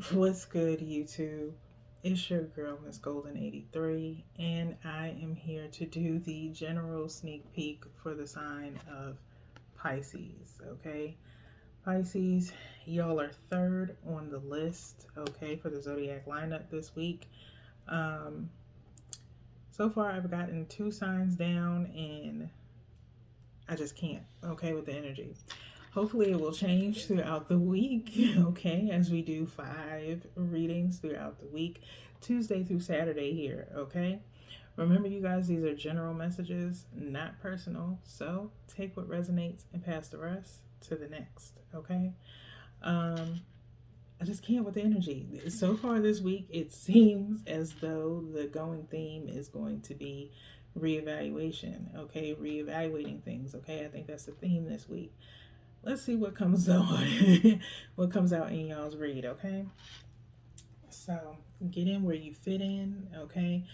What's good, YouTube? It's your girl, Miss Golden 83, and I am here to do the general sneak peek for the sign of Pisces. Okay, Pisces, y'all are third on the list. Okay, for the zodiac lineup this week. Um, so far, I've gotten two signs down, and I just can't. Okay, with the energy. Hopefully, it will change throughout the week, okay, as we do 5 readings throughout the week, Tuesday through Saturday here, okay? Remember, you guys, these are general messages, not personal. So take what resonates and pass the rest to the next, okay? Um, I just can't with the energy. So far this week, it seems as though the going theme is going to be reevaluation, okay? Reevaluating things, okay? I think that's the theme this week. Let's see what comes on, what comes out in y'all's read, okay? So get in where you fit in, okay?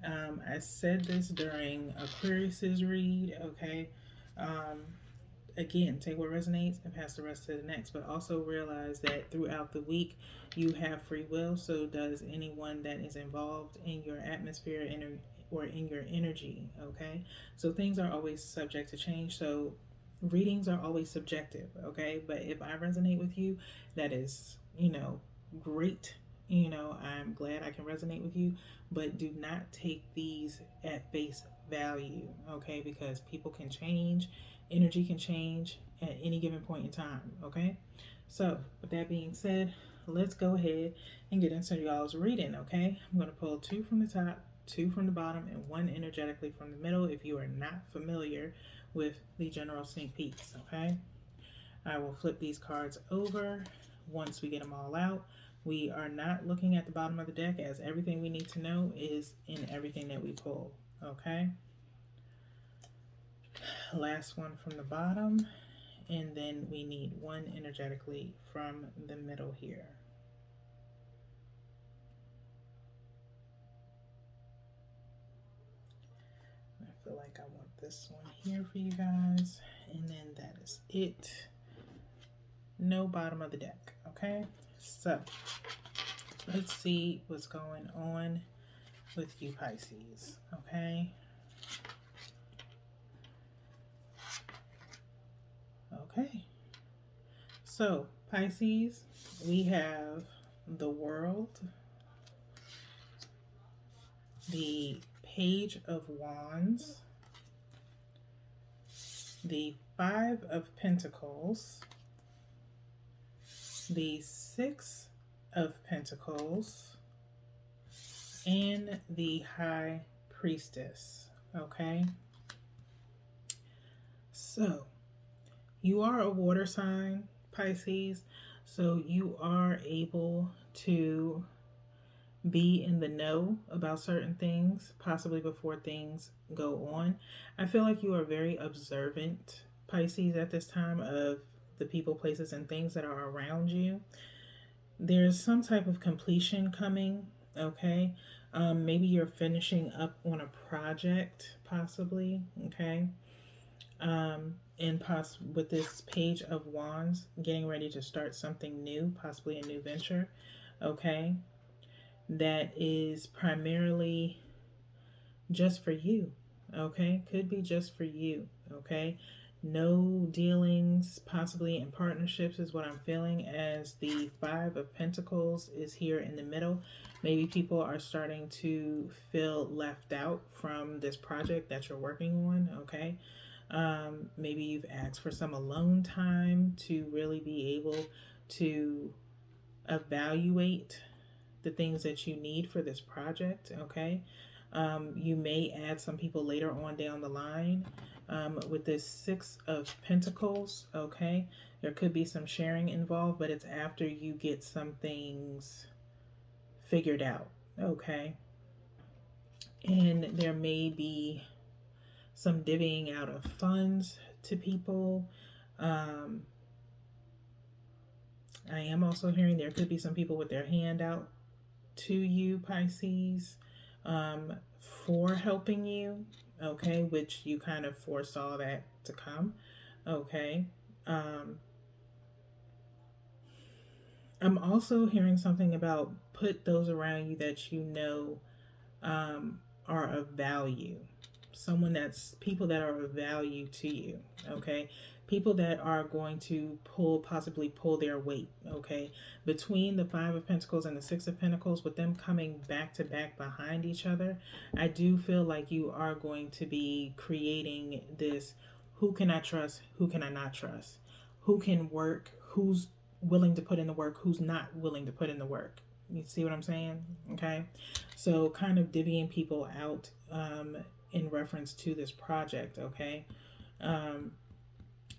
I said this during Aquarius's read, okay? Um, Again, take what resonates and pass the rest to the next, but also realize that throughout the week you have free will. So does anyone that is involved in your atmosphere or in your energy, okay? So things are always subject to change. So readings are always subjective, okay? But if I resonate with you, that is, great. I'm glad I can resonate with you, but do not take these at face value, okay? Because people can change, energy can change at any given point in time, okay? So, with that being said, let's go ahead and get into y'all's reading, okay? I'm going to pull two from the top, two from the bottom, and one energetically from the middle if you are not familiar with the general sneak peeks, okay? I will flip these cards over once we get them all out. We are not looking at the bottom of the deck, as everything we need to know is in everything that we pull, okay? Last one from the bottom, and then we need one energetically from the middle here. I feel like I want this one here for you guys, and then that is it. No bottom of the deck, okay? So let's see what's going on with you, Pisces, okay? Okay. So, Pisces, we have the World, the Page of Wands, the Five of Pentacles, the Six of Pentacles, and the High Priestess, okay? So, you are a water sign, Pisces, so you are able to be in the know about certain things, possibly before things go on. I feel like you are very observant, Pisces, at this time of the people, places, and things that are around you. There's some type of completion coming, okay? Maybe you're finishing up on a project, possibly, okay? And with this Page of Wands, getting ready to start something new, possibly a new venture, okay? That is primarily just for you, okay? Could be just for you, okay? No dealings, possibly in partnerships, is what I'm feeling, as the Five of Pentacles is here in the middle. Maybe people are starting to feel left out from this project that you're working on, okay? Maybe you've asked for some alone time to really be able to evaluate the things that you need for this project, okay? You may add some people later on down the line with this Six of Pentacles, okay? There could be some sharing involved, but it's after you get some things figured out, okay? And there may be some divvying out of funds to people. I am also hearing there could be some people with their hand out to you, Pisces, for helping you, okay, which you kind of foresaw that to come, okay. I'm also hearing something about put those around you that you know are of value. Someone that's people that are of value to you. Okay. People that are going to possibly pull their weight. Okay. Between the Five of Pentacles and the Six of Pentacles, with them coming back to back behind each other, I do feel like you are going to be creating this who can I trust, who can I not trust, who can work, who's willing to put in the work, who's not willing to put in the work. You see what I'm saying? Okay. So, kind of divvying people out in reference to this project. Okay. Um,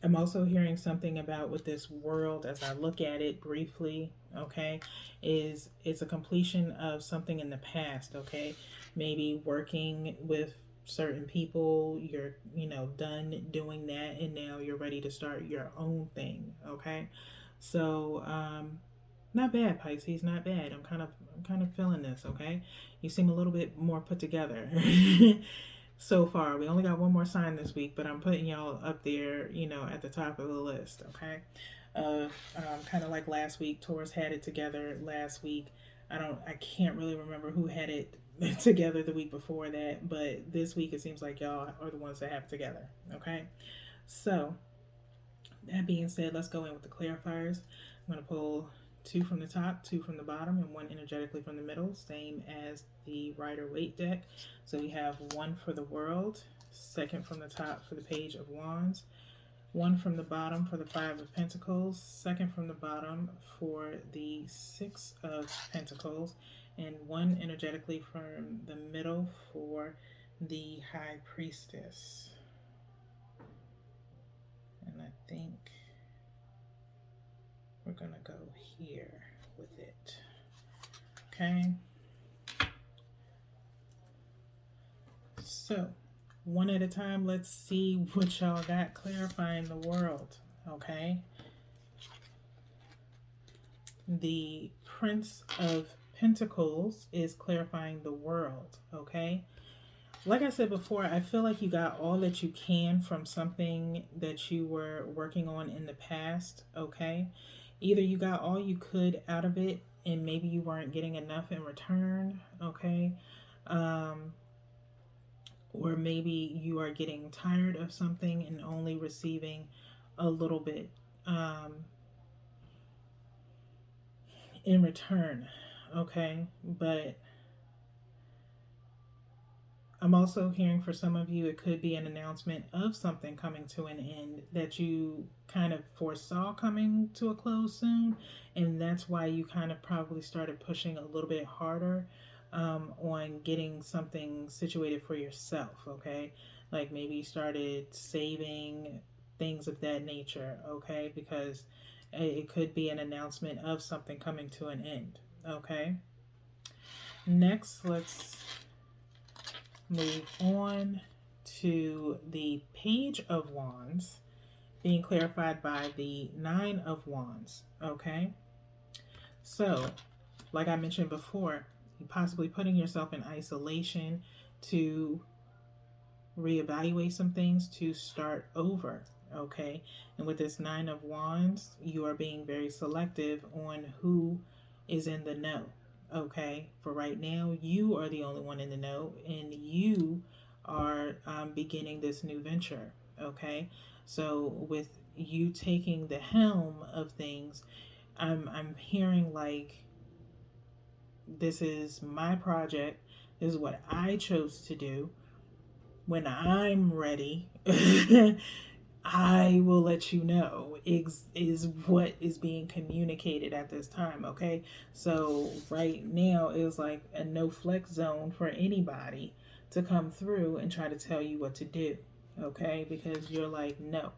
I'm also hearing something about with this world as I look at it briefly. Okay. Is it's a completion of something in the past. Okay. Maybe working with certain people, you're done doing that, and now you're ready to start your own thing. Okay. So not bad, Pisces, not bad. I'm kind of feeling this, okay? You seem a little bit more put together so far. We only got one more sign this week, but I'm putting y'all up there, at the top of the list, okay? Kind of like last week, Taurus had it together last week. I can't really remember who had it together the week before that, but this week it seems like y'all are the ones that have it together, okay? So, that being said, let's go in with the clarifiers. I'm going to pull two from the top, two from the bottom, and one energetically from the middle, same as the Rider Waite deck. So we have one for the World, second from the top for the Page of Wands, one from the bottom for the Five of Pentacles, second from the bottom for the Six of Pentacles, and one energetically from the middle for the High Priestess. And I think we're going to go here with it. Okay. So, one at a time, let's see what y'all got clarifying the world. Okay. The Prince of Pentacles is clarifying the world. Okay. Like I said before, I feel like you got all that you can from something that you were working on in the past, okay? Either you got all you could out of it and maybe you weren't getting enough in return, okay? Or maybe you are getting tired of something and only receiving a little bit in return, okay? But I'm also hearing for some of you, it could be an announcement of something coming to an end that you kind of foresaw coming to a close soon. And that's why you kind of probably started pushing a little bit harder on getting something situated for yourself, okay? Like maybe you started saving, things of that nature, okay? Because it could be an announcement of something coming to an end, okay? Next, let's move on to the Page of Wands being clarified by the Nine of Wands. Okay, so like I mentioned before, you possibly putting yourself in isolation to reevaluate some things, to start over. Okay, and with this Nine of Wands, you are being very selective on who is in the know. Okay, for right now, you are the only one in the know, and you are beginning this new venture. Okay, so with you taking the helm of things, I'm hearing like this is my project. This is what I chose to do. When I'm ready, I will let you know is what is being communicated at this time, okay? So right now is like a no flex zone for anybody to come through and try to tell you what to do, okay? Because you're like, no,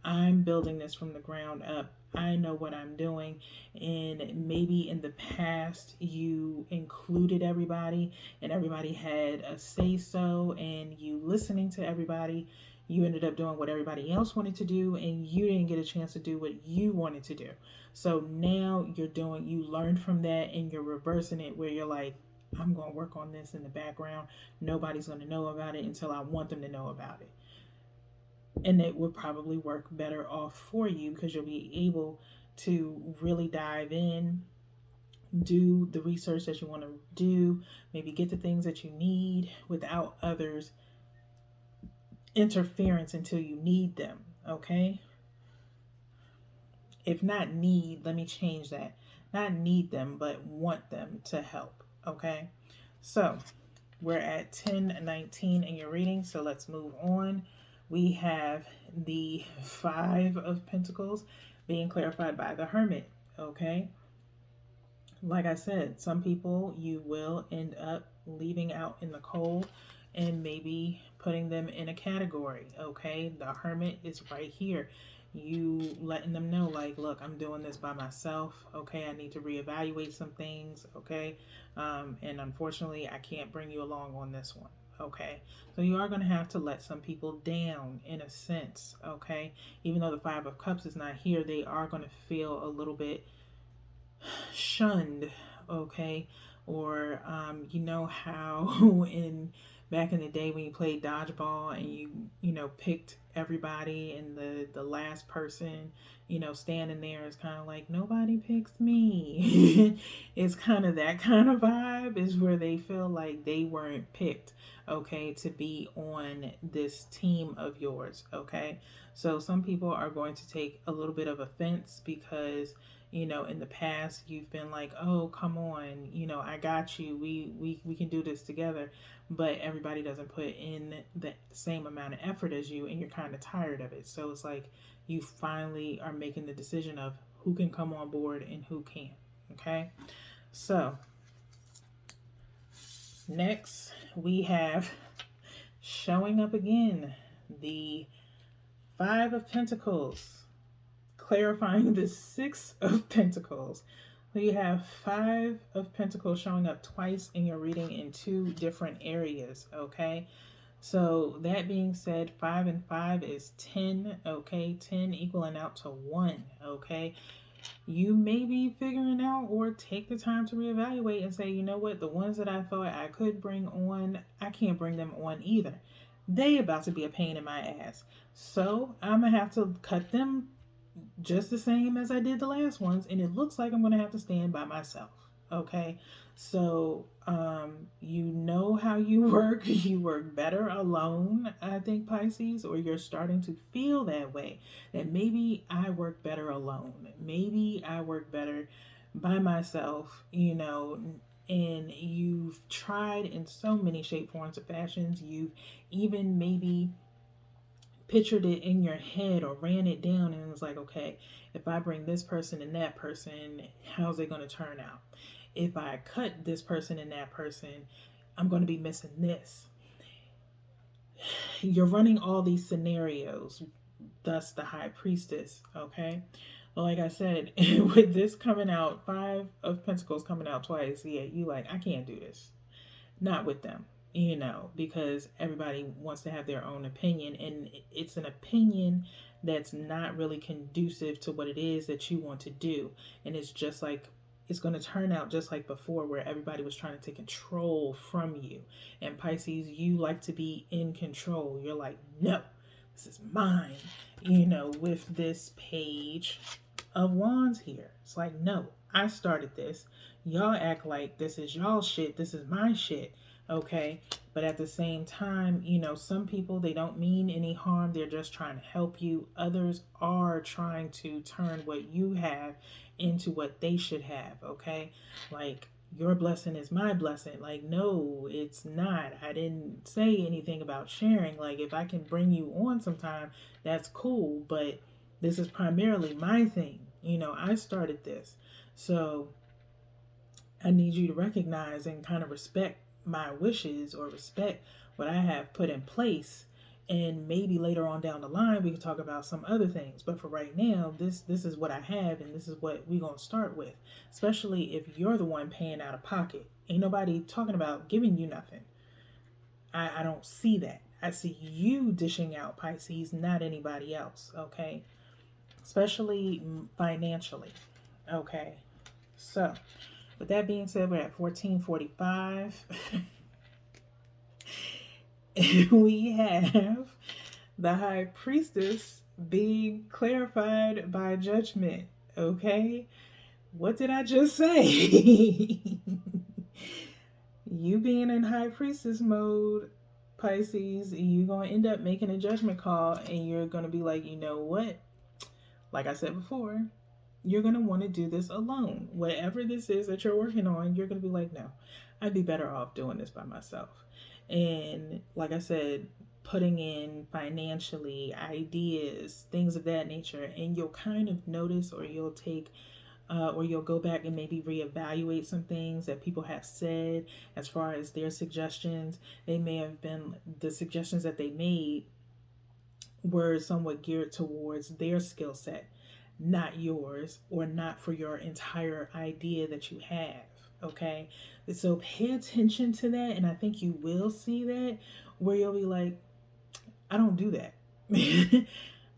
I'm building this from the ground up. I know what I'm doing. And maybe in the past you included everybody and everybody had a say so, and you listening to everybody, you ended up doing what everybody else wanted to do and you didn't get a chance to do what you wanted to do. So now you learned from that and you're reversing it where you're like, I'm going to work on this in the background. Nobody's going to know about it until I want them to know about it. And it would probably work better off for you because you'll be able to really dive in do the research that you want to do, maybe get the things that you need without others' interference until you need them, okay? If not need, let me change that. Not need them, but want them to help, okay? So we're at 10:19 in your reading, so let's move on. We have the Five of Pentacles being clarified by the Hermit, okay? Like I said, some people you will end up leaving out in the cold and maybe putting them in a category, okay? The Hermit is right here. You letting them know, like, look, I'm doing this by myself, okay? I need to reevaluate some things, okay? And unfortunately, I can't bring you along on this one, okay? So you are going to have to let some people down in a sense, okay? Even though the Five of Cups is not here, they are going to feel a little bit shunned, okay? Or you know how in back in the day when you played dodgeball and you picked everybody, and the last person standing there is kind of like, nobody picks me. It's kind of that kind of vibe, is where they feel like they weren't picked, okay, to be on this team of yours, okay? So some people are going to take a little bit of offense because in the past you've been like, oh, come on, I got you, we can do this together, but everybody doesn't put in the same amount of effort as you, and you're kind of tired of it. So it's like you finally are making the decision of who can come on board and who can't, okay? So next we have, showing up again, the Five of Pentacles clarifying the Six of Pentacles. So you have Five of Pentacles showing up twice in your reading in two different areas, okay? So that being said, 5 and 5 is 10, okay? 10 equaling out to 1, okay? You may be figuring out, or take the time to reevaluate and say, you know what, the ones that I thought I could bring on, I can't bring them on either. They about to be a pain in my ass. So I'm going to have to cut them just the same as I did the last ones, and it looks like I'm going to have to stand by myself, okay? So you know how you work. You work better alone, I think, Pisces, or you're starting to feel that way, that maybe I work better alone, maybe I work better by myself, and you've tried in so many shape, forms, or fashions. You've even maybe pictured it in your head or ran it down, and it was like, okay, if I bring this person and that person, how's it going to turn out? If I cut this person and that person, I'm going to be missing this. You're running all these scenarios, thus the High Priestess, okay? But like I said, with this coming out, Five of Pentacles coming out twice, yeah, you like, I can't do this. Not with them, because everybody wants to have their own opinion, and it's an opinion that's not really conducive to what it is that you want to do. And it's just like, it's going to turn out just like before, where everybody was trying to take control from you. And Pisces, you like to be in control. You're like, no, this is mine, with this Page of Wands here. It's like, no, I started this. Y'all act like this is y'all shit. This is my shit. Okay. But at the same time, some people, they don't mean any harm. They're just trying to help you. Others are trying to turn what you have into what they should have. Okay. Like, your blessing is my blessing. Like, no, it's not. I didn't say anything about sharing. Like, if I can bring you on sometime, that's cool. But this is primarily my thing. I started this. So I need you to recognize and kind of respect my wishes, or respect what I have put in place. And maybe later on down the line, we can talk about some other things. But for right now, this is what I have, and this is what we're going to start with. Especially if you're the one paying out of pocket. Ain't nobody talking about giving you nothing. I don't see that. I see you dishing out, Pisces, not anybody else, okay? Especially financially, okay? So with that being said, we're at 1445. We have the High Priestess being clarified by Judgment, okay? What did I just say? You being in high priestess mode, Pisces, you're going to end up making a judgment call and you're going to be like, you know what? Like I said before, you're going to want to do this alone. Whatever this is that you're working on, you're going to be like, no, I'd be better off doing this by myself. And like I said, putting in financially ideas, things of that nature, and you'll kind of notice or you'll take or you'll go back and maybe reevaluate some things that people have said as far as their suggestions. They may have been the suggestions that they made were somewhat geared towards their skill set, not yours, or not for your entire idea that you have. Okay, so pay attention to that, and I think you will see that where you'll be like, I don't do that.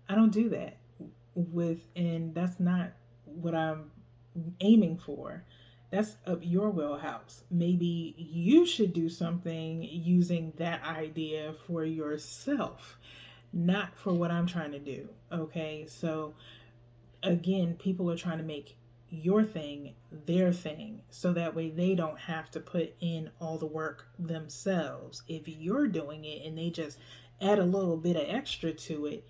I don't do that with, and that's not what I'm aiming for. That's up your wheelhouse. Maybe you should do something using that idea for yourself, not for what I'm trying to do. Okay, so again, people are trying to make your thing their thing so that way they don't have to put in all the work themselves. If you're doing it and they just add a little bit of extra to it,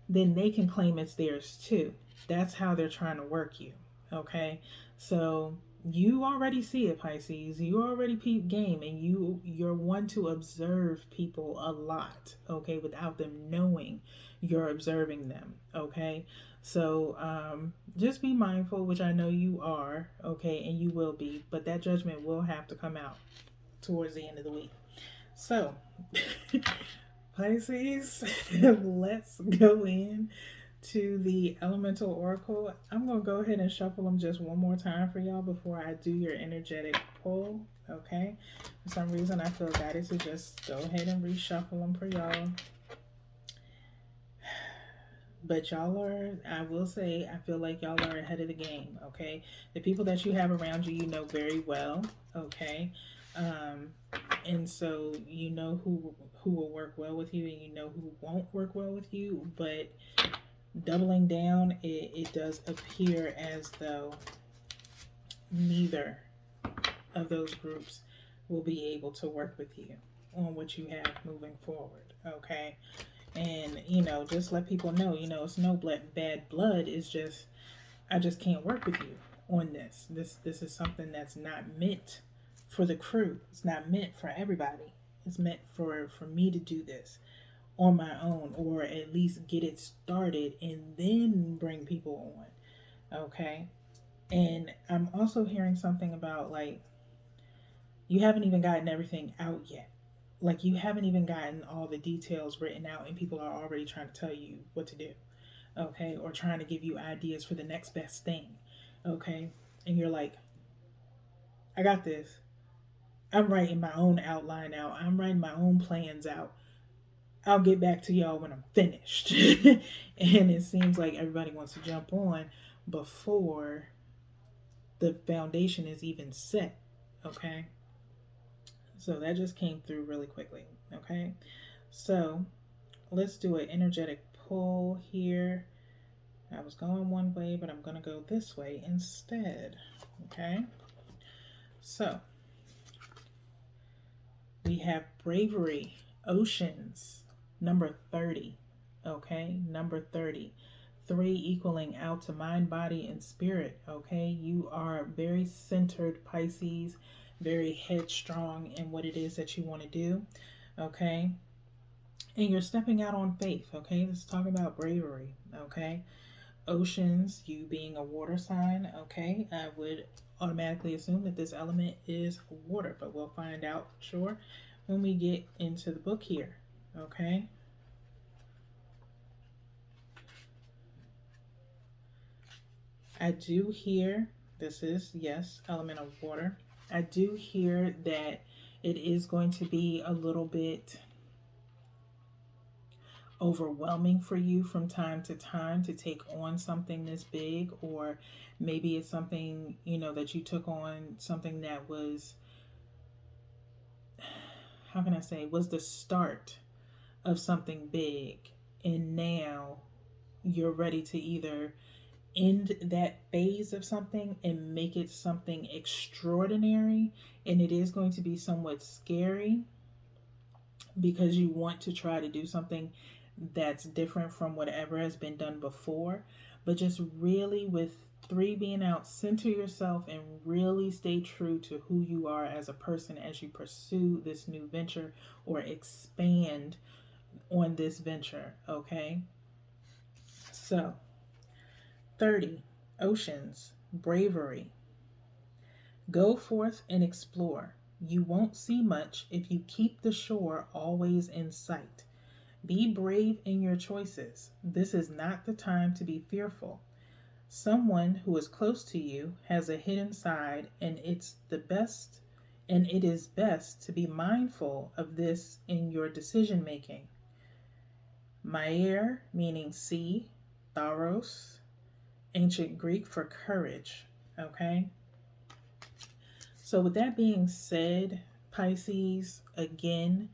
then they can claim it's theirs too. That's how they're trying to work you. Okay, so you already see it, Pisces. You already peep game, and you're one to observe people a lot. Okay, without them knowing you're observing them. Okay, so just be mindful, which I know you are. Okay, and you will be, but that judgment will have to come out towards the end of the week. So, Pisces, let's go in to the elemental oracle. I'm going to go ahead and shuffle them just one more time for y'all before I do your energetic pull. Okay, for some reason I feel guided to just go ahead and reshuffle them for y'all. But y'all are, I will say, I feel like y'all are ahead of the game. Okay, the people that you have around you, you know very well. Okay, um, and so you know who will work well with you, and you know who won't work well with you. But doubling down, it does appear as though neither of those groups will be able to work with you on what you have moving forward. Okay, and just let people know, it's no bad blood. It's just I just can't work with you on this. This is something that's not meant for the crew. It's not meant for everybody. It's meant for me to do this on my own, or at least get it started and then bring people on. Okay. And I'm also hearing something about like you haven't even gotten everything out yet. Like you haven't even gotten all the details written out, and people are already trying to tell you what to do. Okay. Or trying to give you ideas for the next best thing. Okay. And you're like, I got this. I'm writing my own outline out. I'm writing my own plans out. I'll get back to y'all when I'm finished. And it seems like everybody wants to jump on before the foundation is even set. Okay. So that just came through really quickly. Okay. So let's do an energetic pull here. I was going one way, but I'm going to go this way instead. Okay. So we have bravery, oceans, number 30. Okay. Number 30. 3 equaling out to mind, body, and spirit. Okay. You are very centered, Pisces, very headstrong in what it is that you want to do. Okay. And you're stepping out on faith. Okay. Let's talk about bravery. Okay. Oceans, you being a water sign. Okay. I would automatically assume that this element is water, but we'll find out for sure when we get into the book here. Okay. I do hear, this is, yes, element of water. I do hear that it is going to be a little bit overwhelming for you from time to time to take on something this big, or maybe it's something, that you took on something that was, how can I say, was the start of something big, and now you're ready to either end that phase of something and make it something extraordinary. And it is going to be somewhat scary because you want to try to do something that's different from whatever has been done before. But just really, with three being out, center yourself and really stay true to who you are as a person as you pursue this new venture or expand on this venture. Okay, so 30, oceans, bravery. Go forth and explore. You won't see much if you keep the shore always in sight. Be brave in your choices. This is not the time to be fearful. Someone who is close to you has a hidden side, and it is best to be mindful of this in your decision making. Maer, meaning sea, Tharos, ancient Greek for courage. Okay? So, with that being said, Pisces, again,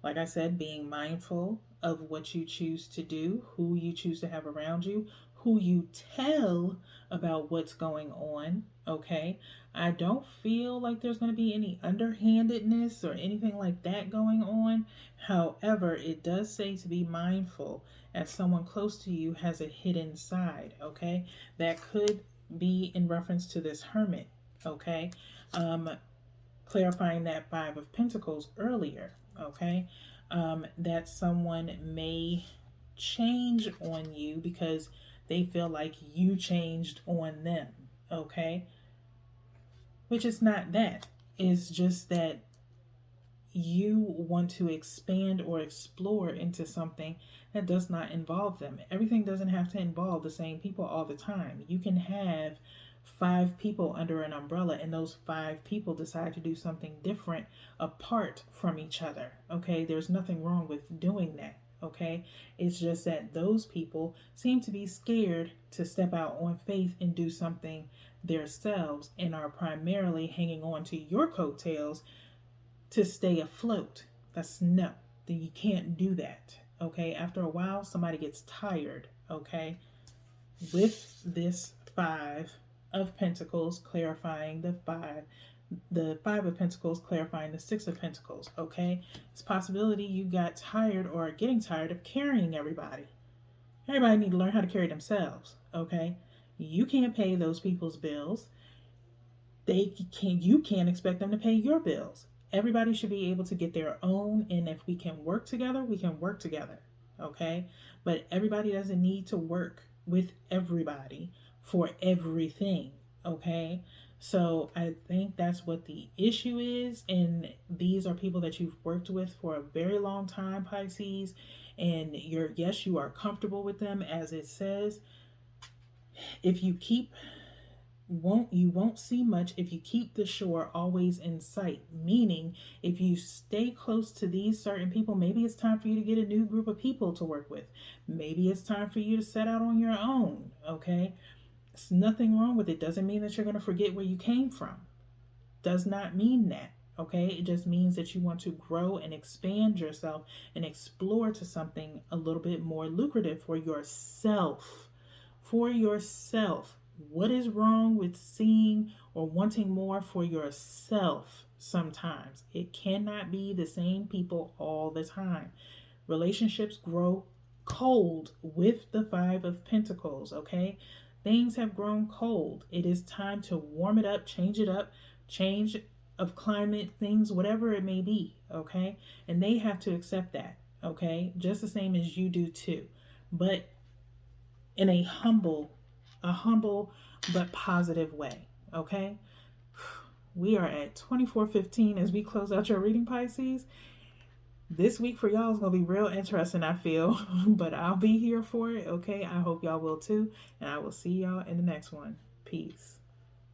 like I said, being mindful of what you choose to do, who you choose to have around you, who you tell about what's going on. Okay. I don't feel like there's going to be any underhandedness or anything like that going on. However, it does say to be mindful as someone close to you has a hidden side. Okay. That could be in reference to this hermit. Okay. Um, Clarifying that Five of Pentacles earlier. Okay. That someone may change on you because they feel like you changed on them. Okay. Which is not that. It's just that you want to expand or explore into something that does not involve them. Everything doesn't have to involve the same people all the time. You can have five people under an umbrella, and those five people decide to do something different apart from each other. Okay, there's nothing wrong with doing that. Okay, it's just that those people seem to be scared to step out on faith and do something themselves and are primarily hanging on to your coattails to stay afloat. That's no, then you can't do that. Okay, after a while, somebody gets tired. Okay, with this Five of Pentacles clarifying the Five of Pentacles clarifying the Six of Pentacles. Okay, it's a possibility you got tired or are getting tired of carrying everybody. Everybody need to learn how to carry themselves. Okay, you can't pay those people's bills. You can't expect them to pay your bills. Everybody should be able to get their own, and if we can work together, we can work together. Okay, but everybody doesn't need to work with everybody for everything. Okay, so I think that's what the issue is, and these are people that you've worked with for a very long time, Pisces, and you are comfortable with them, as it says. If you keep won't see much if you keep the shore always in sight, meaning if you stay close to these certain people, maybe it's time for you to get a new group of people to work with. Maybe it's time for you to set out on your own. Okay, it's nothing wrong with it. Doesn't mean that you're going to forget where you came from. Does not mean that. Okay, it just means that you want to grow and expand yourself and explore to something a little bit more lucrative for yourself. For yourself. What is wrong with seeing or wanting more for yourself sometimes? It cannot be the same people all the time. Relationships grow cold with the Five of Pentacles, okay? Things have grown cold. It is time to warm it up, change of climate, things, whatever it may be, okay? And they have to accept that, okay? Just the same as you do too. But in a humble but positive way. Okay, we are at 24:15 as we close out your reading, Pisces. This week for y'all is gonna be real interesting, I feel, but I'll be here for it. Okay, I hope y'all will too, and I will see y'all in the next one. Peace.